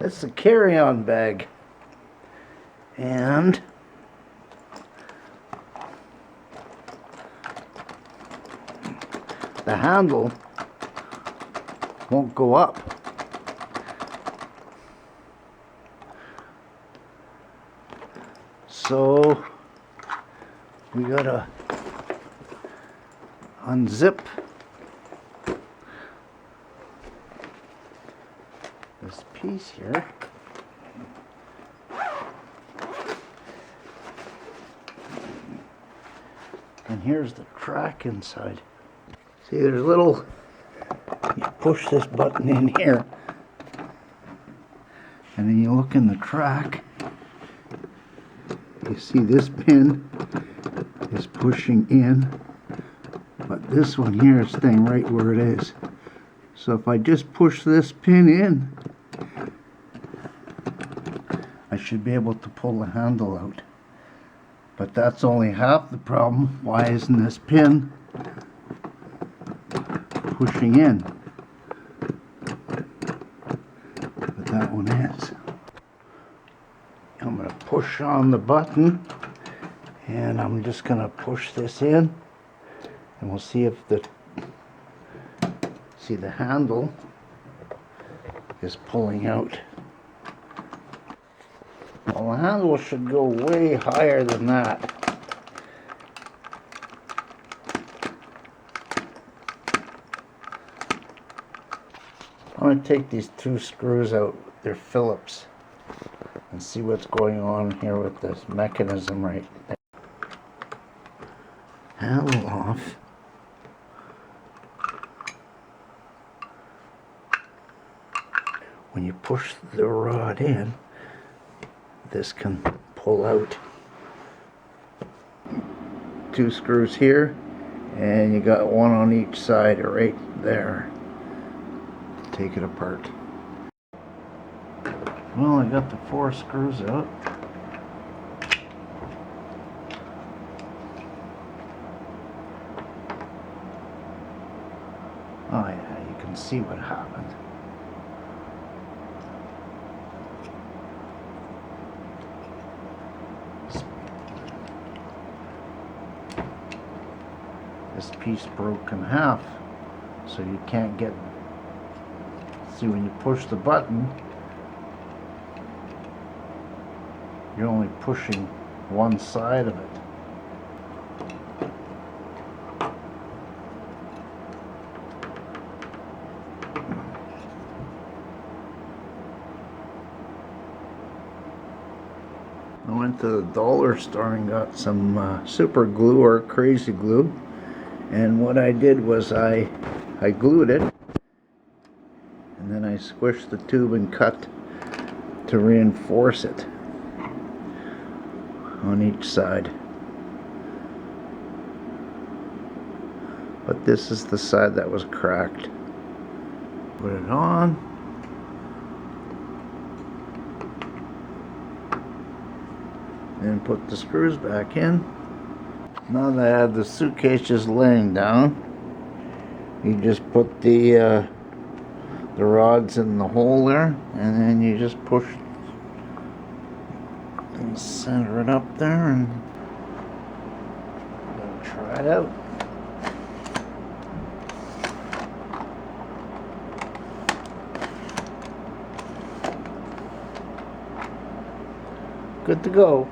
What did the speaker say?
It's a carry-on bag, and the handle won't go up. So we gotta unzip this piece here. And here's the track inside. See, there's a little, you push this button in here, and then you look in the track. You see this pin is pushing in, but this one here is staying right where it is. So if I just push this pin in, I should be able to pull the handle out. But that's only half the problem. Why isn't this pin pushing in? But that one is. I'm going to push on the button, and I'm just going to push this in, and we'll see if the handle is pulling out. Well, the handle should go way higher than that. I'm going to take these two screws out. They're Phillips. And see what's going on here with this mechanism right there. Handle off. When you push the rod in, this can pull out. Two screws here, and you got one on each side right there. Take it apart. Well, I got the 4 screws out. Oh yeah, you can see what happened. This piece broke in half, so you can't get. See, when you push the button, you're only pushing one side of it. I went to the dollar store and got some super glue or crazy glue, and what I did was I glued it, and then I squished the tube and cut to reinforce it on each side. But this is the side that was cracked. Put it on. And put the screws back in. Now that I have the suitcase just laying down, you just put the rods in the hole there, and then you just push and center it up there, and I'm gonna try it out. Good to go.